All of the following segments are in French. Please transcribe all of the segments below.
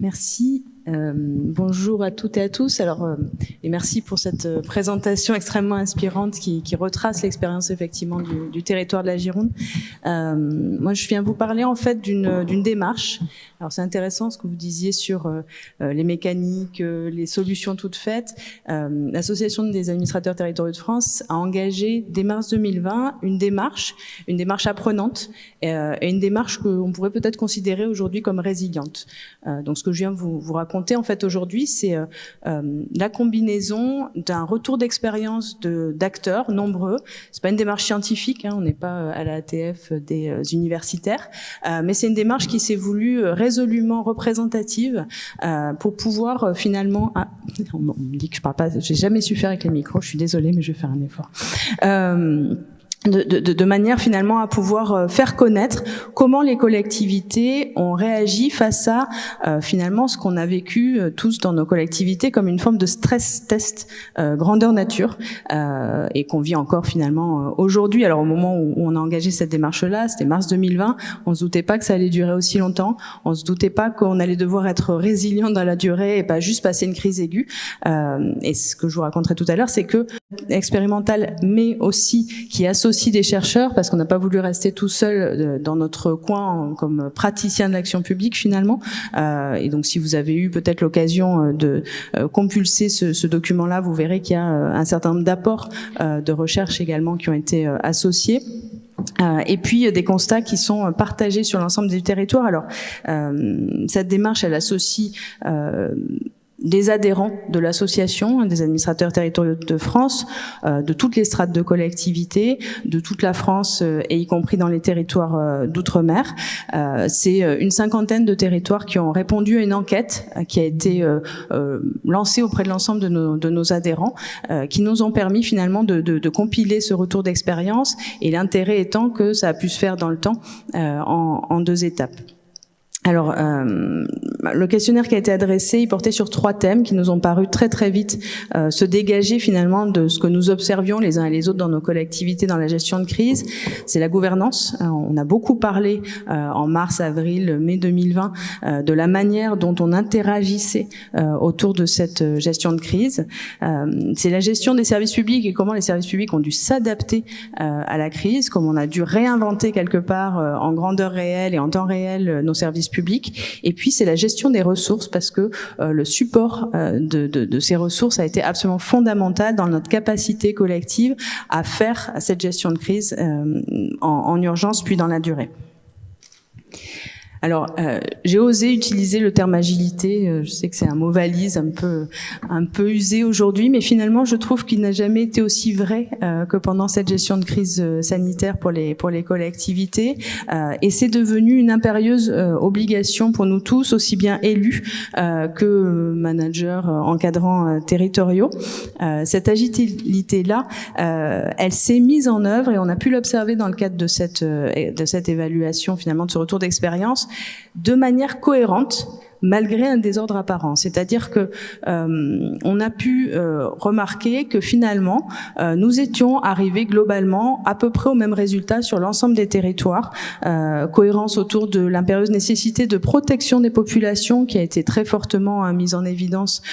Merci. Bonjour à toutes et à tous. Et merci pour cette présentation extrêmement inspirante qui retrace l'expérience effectivement du territoire de la Gironde. Moi, je viens vous parler en fait d'une démarche. Alors, c'est intéressant ce que vous disiez sur les mécaniques, les solutions toutes faites. L'Association des administrateurs territoriaux de France a engagé dès mars 2020 une démarche apprenante et une démarche qu'on pourrait peut-être considérer aujourd'hui comme résiliente. Donc, ce que je viens vous raconter en fait aujourd'hui, c'est la combinaison d'un retour d'expérience d'acteurs nombreux. C'est pas une démarche scientifique, on n'est pas à la ATF des universitaires, mais c'est une démarche qui s'est voulue résolument représentative pour pouvoir finalement. On me dit que je parle pas, j'ai jamais su faire avec les micros. Je suis désolée, mais je vais faire un effort. De manière finalement à pouvoir faire connaître comment les collectivités ont réagi face à finalement ce qu'on a vécu tous dans nos collectivités comme une forme de stress test grandeur nature et qu'on vit encore finalement aujourd'hui. Alors au moment où on a engagé cette démarche-là, c'était mars 2020, on se doutait pas que ça allait durer aussi longtemps, on se doutait pas qu'on allait devoir être résilient dans la durée et pas juste passer une crise aiguë. Et ce que je vous raconterai tout à l'heure, c'est que expérimental, mais aussi qui associe des chercheurs, parce qu'on n'a pas voulu rester tout seul dans notre coin comme praticien de l'action publique finalement. Et donc si vous avez eu peut-être l'occasion de compulser ce document-là, vous verrez qu'il y a un certain nombre d'apports de recherche également qui ont été associés. Et puis des constats qui sont partagés sur l'ensemble du territoire. Alors cette démarche, elle associe des adhérents de l'association, des administrateurs territoriaux de France, de toutes les strates de collectivités, de toute la France et y compris dans les territoires d'outre-mer. C'est une cinquantaine de territoires qui ont répondu à une enquête qui a été lancée auprès de l'ensemble de nos adhérents, qui nous ont permis finalement de compiler ce retour d'expérience, et l'intérêt étant que ça a pu se faire dans le temps en 2 étapes. Alors, le questionnaire qui a été adressé, il portait sur 3 thèmes qui nous ont paru très très vite se dégager finalement de ce que nous observions les uns et les autres dans nos collectivités dans la gestion de crise. C'est la gouvernance. On a beaucoup parlé en mars, avril, mai 2020 de la manière dont on interagissait autour de cette gestion de crise. C'est la gestion des services publics et comment les services publics ont dû s'adapter à la crise, comment on a dû réinventer quelque part en grandeur réelle et en temps réel nos services publics. Et puis c'est la gestion des ressources, parce que le support de ces ressources a été absolument fondamental dans notre capacité collective à faire cette gestion de crise en urgence puis dans la durée. Alors, j'ai osé utiliser le terme agilité. Je sais que c'est un mot valise un peu usé aujourd'hui, mais finalement, je trouve qu'il n'a jamais été aussi vrai que pendant cette gestion de crise sanitaire pour les collectivités. Et c'est devenu une impérieuse obligation pour nous tous, aussi bien élus que managers encadrants territoriaux. Cette agilité-là, elle s'est mise en œuvre, et on a pu l'observer dans le cadre de cette évaluation, finalement, de ce retour d'expérience, de manière cohérente, malgré un désordre apparent. C'est-à-dire que on a pu remarquer que finalement nous étions arrivés globalement à peu près au même résultat sur l'ensemble des territoires. Cohérence autour de l'impérieuse nécessité de protection des populations qui a été très fortement mise en évidence,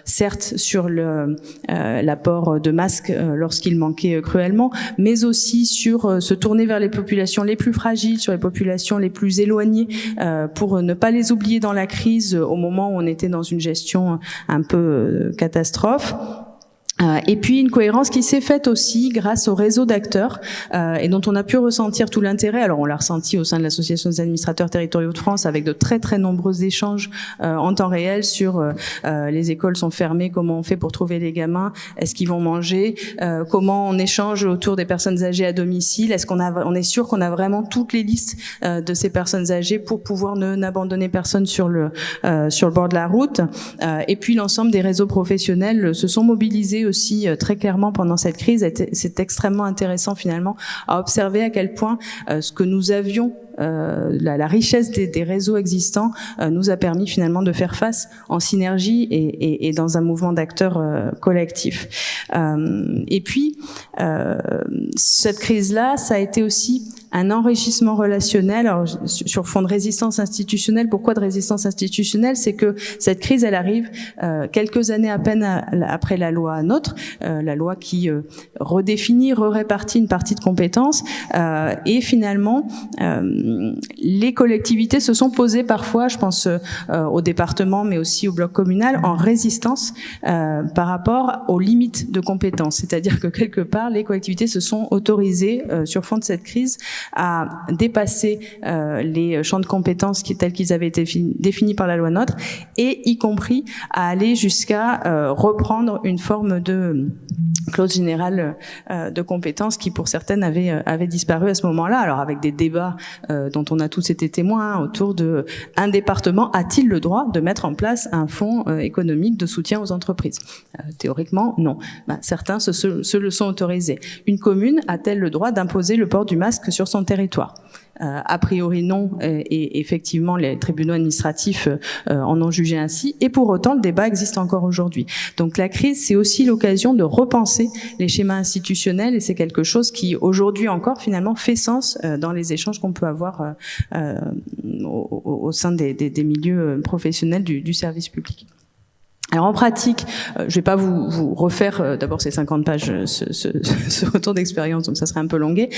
certes sur l'apport de masques lorsqu'il manquait cruellement, mais aussi sur se tourner vers les populations les plus fragiles, sur les populations les plus éloignées, pour ne pas les oublier dans la crise au moment où on était dans une gestion un peu catastrophe. Et puis une cohérence qui s'est faite aussi grâce au réseau d'acteurs et dont on a pu ressentir tout l'intérêt. Alors on l'a ressenti au sein de l'Association des administrateurs territoriaux de France avec de très très nombreux échanges en temps réel sur les écoles sont fermées, comment on fait pour trouver les gamins, est-ce qu'ils vont manger, comment on échange autour des personnes âgées à domicile, est-ce on est sûr qu'on a vraiment toutes les listes de ces personnes âgées pour pouvoir n'abandonner personne sur le bord de la route. Et puis l'ensemble des réseaux professionnels se sont mobilisés aussi très clairement pendant cette crise. C'est extrêmement intéressant finalement à observer à quel point ce que nous avions la richesse des réseaux existants nous a permis finalement de faire face en synergie et dans un mouvement d'acteurs collectifs. Et puis, cette crise-là, ça a été aussi un enrichissement relationnel. Alors, sur fond de résistance institutionnelle, pourquoi de résistance institutionnelle? C'est que cette crise, elle arrive quelques années à peine après la loi NOTRe, la loi qui redéfinit, répartit une partie de compétences, et finalement, les collectivités se sont posées parfois, je pense au département, mais aussi au bloc communal, en résistance par rapport aux limites de compétences. C'est-à-dire que quelque part, les collectivités se sont autorisées, sur fond de cette crise, à dépasser les champs de compétences tels qu'ils avaient été définis par la loi NOTRe, et y compris à aller jusqu'à reprendre une forme de clause générale de compétences qui, pour certaines, avait disparu à ce moment-là. Alors, avec des débats dont on a tous été témoins autour de un département a-t-il le droit de mettre en place un fonds économique de soutien aux entreprises? Théoriquement, non. Certains se le sont autorisés. Une commune a-t-elle le droit d'imposer le port du masque sur son territoire? A priori non, et effectivement les tribunaux administratifs en ont jugé ainsi, et pour autant le débat existe encore aujourd'hui. Donc la crise, c'est aussi l'occasion de repenser les schémas institutionnels, et c'est quelque chose qui aujourd'hui encore finalement fait sens dans les échanges qu'on peut avoir au sein des milieux professionnels du service public. Alors en pratique, je vais pas vous refaire d'abord ces 50 pages, ce retour d'expérience, donc ça serait un peu longué,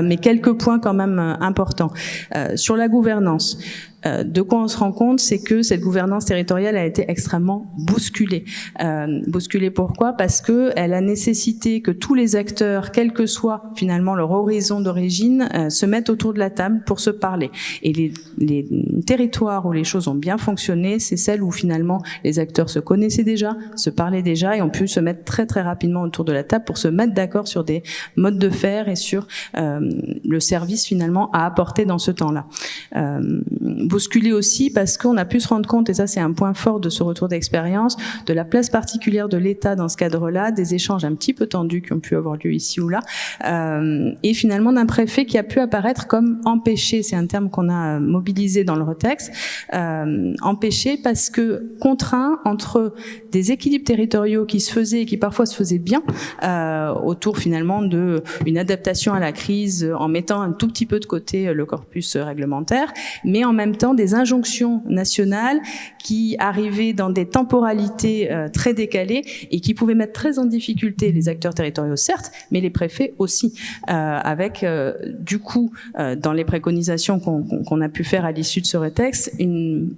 mais quelques points quand même importants. Sur la gouvernance, de quoi on se rend compte, c'est que cette gouvernance territoriale a été extrêmement bousculée. Bousculée pourquoi? Parce que elle a nécessité que tous les acteurs, quel que soit finalement leur horizon d'origine, se mettent autour de la table pour se parler. Et les territoires où les choses ont bien fonctionné, c'est celles où finalement les acteurs se connaissaient déjà, se parlaient déjà et ont pu se mettre très très rapidement autour de la table pour se mettre d'accord sur des modes de faire et sur le service finalement à apporter dans ce temps-là. Bousculé aussi parce qu'on a pu se rendre compte, et ça c'est un point fort de ce retour d'expérience, de la place particulière de l'État dans ce cadre-là, des échanges un petit peu tendus qui ont pu avoir lieu ici ou là, et finalement d'un préfet qui a pu apparaître comme empêché, c'est un terme qu'on a mobilisé dans le retexte, empêché parce que contraint entre des équilibres territoriaux qui se faisaient et qui parfois se faisaient bien, autour finalement de une adaptation à la crise en mettant un tout petit peu de côté le corpus réglementaire, mais en même temps des injonctions nationales qui arrivaient dans des temporalités très décalées et qui pouvaient mettre très en difficulté les acteurs territoriaux, certes, mais les préfets aussi, avec du coup dans les préconisations qu'on a pu faire à l'issue de ce retexte, une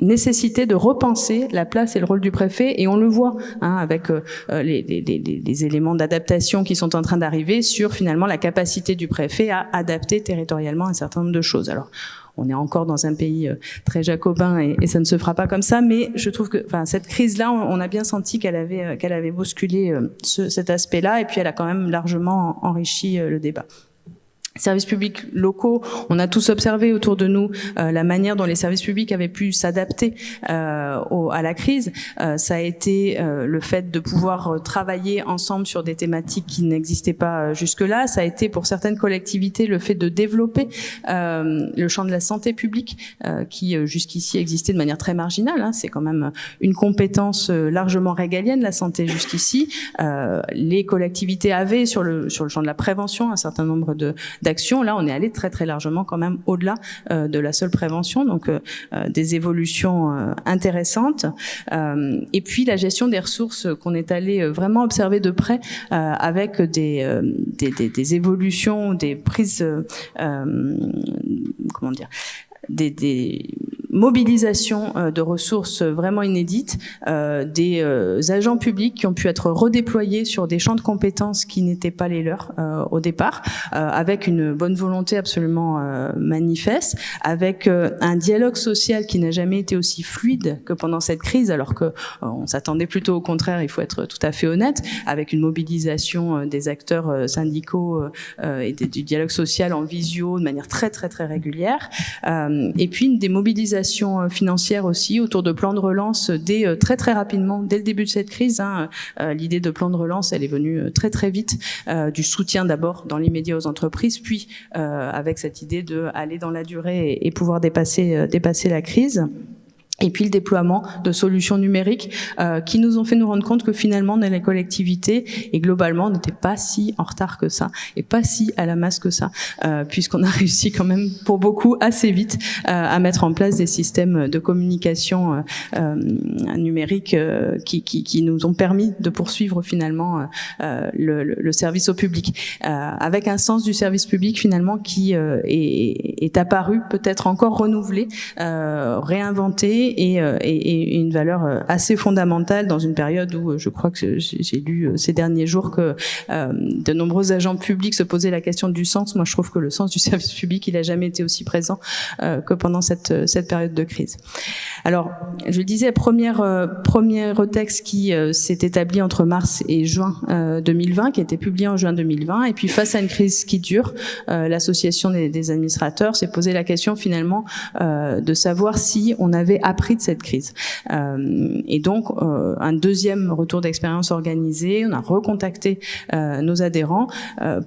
nécessité de repenser la place et le rôle du préfet, et on le voit avec les éléments d'adaptation qui sont en train d'arriver sur finalement la capacité du préfet à adapter territorialement un certain nombre de choses. Alors on est encore dans un pays très jacobin et ça ne se fera pas comme ça, mais je trouve que cette crise-là, on a bien senti qu'elle avait bousculé cet aspect-là, et puis elle a quand même largement enrichi le débat. Services publics locaux, on a tous observé autour de nous la manière dont les services publics avaient pu s'adapter à la crise. Ça a été le fait de pouvoir travailler ensemble sur des thématiques qui n'existaient pas jusque-là. Ça a été pour certaines collectivités le fait de développer le champ de la santé publique qui jusqu'ici existait de manière très marginale. C'est quand même une compétence largement régalienne, la santé jusqu'ici. Les collectivités avaient sur le champ de la prévention un certain nombre d'actions. Là, on est allé très très largement quand même au-delà de la seule prévention, donc des évolutions intéressantes. Et puis la gestion des ressources qu'on est allé vraiment observer de près avec des évolutions, des prises, comment dire, des mobilisation de ressources vraiment inédites, des agents publics qui ont pu être redéployés sur des champs de compétences qui n'étaient pas les leurs au départ, avec une bonne volonté absolument manifeste, avec un dialogue social qui n'a jamais été aussi fluide que pendant cette crise, alors que on s'attendait plutôt au contraire, il faut être tout à fait honnête, avec une mobilisation des acteurs syndicaux et du dialogue social en visio de manière très très très régulière, et puis des mobilisations mobilisation financière aussi autour de plans de relance très rapidement, dès le début de cette crise. L'idée de plan de relance, elle est venue très vite, du soutien d'abord dans l'immédiat aux entreprises, puis avec cette idée de aller dans la durée et pouvoir dépasser la crise. Et puis le déploiement de solutions numériques qui nous ont fait nous rendre compte que finalement dans les collectivités et globalement on n'était pas si en retard que ça et pas si à la masse que ça, puisqu'on a réussi quand même pour beaucoup assez vite à mettre en place des systèmes de communication numérique qui nous ont permis de poursuivre finalement le service au public, avec un sens du service public finalement qui est apparu, peut-être encore renouvelé, réinventé, et une valeur assez fondamentale dans une période où je crois que j'ai lu ces derniers jours que de nombreux agents publics se posaient la question du sens. Moi, je trouve que le sens du service public, il a jamais été aussi présent que pendant cette période de crise. Alors, je le disais, premier texte qui s'est établi entre mars et juin 2020, qui a été publié en juin 2020, et puis face à une crise qui dure, l'association des administrateurs s'est posé la question finalement de savoir si on avait appris de cette crise. Et donc, un deuxième retour d'expérience organisé, on a recontacté nos adhérents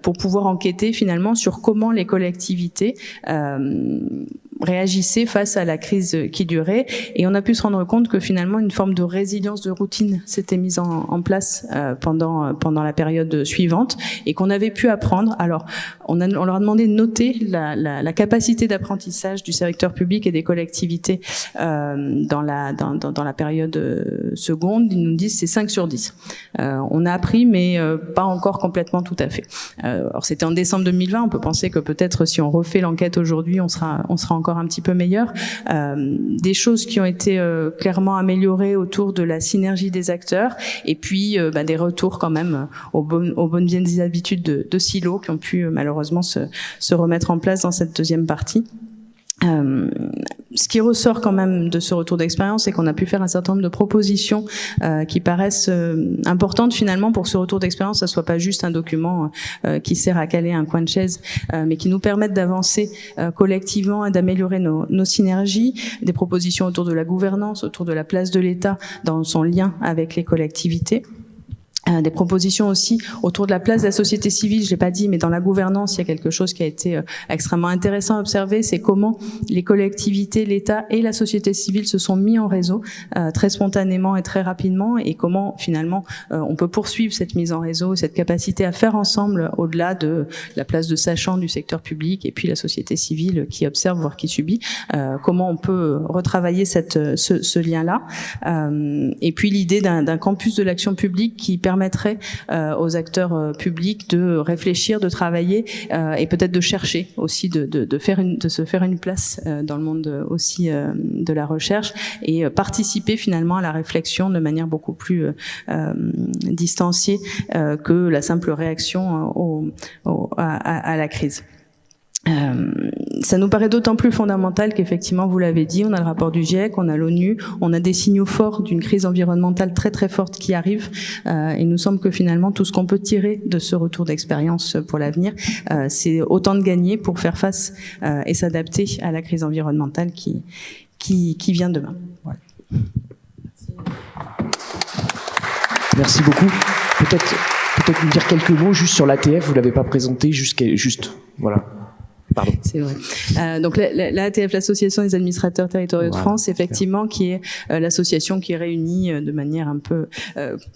pour pouvoir enquêter finalement sur comment les collectivités réagissaient face à la crise qui durait, et on a pu se rendre compte que finalement une forme de résilience de routine s'était mise en place pendant la période suivante, et qu'on avait pu apprendre. Alors on leur a demandé de noter la capacité d'apprentissage du secteur public et des collectivités dans la période seconde. Ils nous disent c'est 5 sur 10. On a appris, mais pas encore complètement tout à fait. Alors c'était en décembre 2020, on peut penser que peut-être si on refait l'enquête aujourd'hui, on sera encore un petit peu meilleur. Des choses qui ont été clairement améliorées autour de la synergie des acteurs, et puis des retours quand même aux bonnes vieilles habitudes de silos qui ont pu malheureusement se remettre en place dans cette deuxième partie. Ce qui ressort quand même de ce retour d'expérience, c'est qu'on a pu faire un certain nombre de propositions qui paraissent importantes finalement pour que ce retour d'expérience, ça soit pas juste un document qui sert à caler un coin de chaise, mais qui nous permettent d'avancer collectivement et d'améliorer nos synergies, des propositions autour de la gouvernance, autour de la place de l'État dans son lien avec les collectivités. Des propositions aussi autour de la place de la société civile, je l'ai pas dit, mais dans la gouvernance, il y a quelque chose qui a été extrêmement intéressant à observer, c'est comment les collectivités, l'État et la société civile se sont mis en réseau très spontanément et très rapidement, et comment finalement on peut poursuivre cette mise en réseau, cette capacité à faire ensemble au-delà de la place de sachant du secteur public et puis la société civile qui observe voire qui subit, comment on peut retravailler ce lien-là, et puis l'idée d'un campus de l'action publique qui permettrait aux acteurs publics de réfléchir, de travailler et peut-être de chercher aussi de se faire une place dans le monde aussi de la recherche, et participer finalement à la réflexion de manière beaucoup plus distanciée que la simple réaction à la crise. Ça nous paraît d'autant plus fondamental qu'effectivement, vous l'avez dit, on a le rapport du GIEC, on a l'ONU, on a des signaux forts d'une crise environnementale très forte qui arrive. Il nous semble que finalement, tout ce qu'on peut tirer de ce retour d'expérience pour l'avenir, c'est autant de gagner pour faire face et s'adapter à la crise environnementale qui vient demain. Voilà. Merci beaucoup. Peut-être nous dire quelques mots juste sur l'ATF, vous l'avez pas présenté, juste voilà. Pardon. C'est vrai. Donc l'ATF, l'Association des administrateurs territoriaux de France, effectivement, qui est l'association qui réunit de manière un peu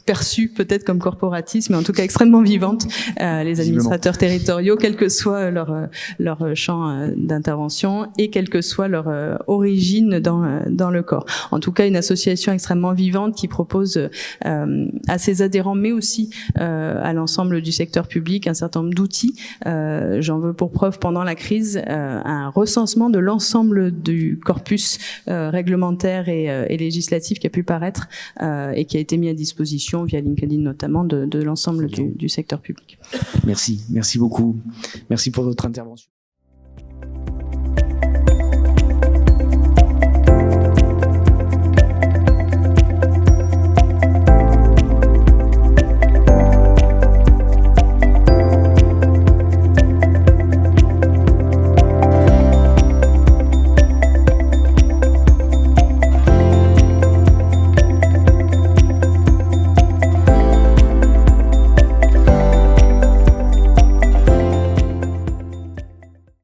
perçue peut-être comme corporatiste, mais en tout cas extrêmement vivante, les administrateurs territoriaux, quel que soit leur champ d'intervention et quelle que soit leur origine dans le corps. En tout cas, une association extrêmement vivante qui propose à ses adhérents, mais aussi à l'ensemble du secteur public, un certain nombre d'outils. J'en veux pour preuve pendant la crise un recensement de l'ensemble du corpus réglementaire et législatif qui a pu paraître et qui a été mis à disposition via LinkedIn notamment de l'ensemble du secteur public. Merci beaucoup. Merci pour votre intervention.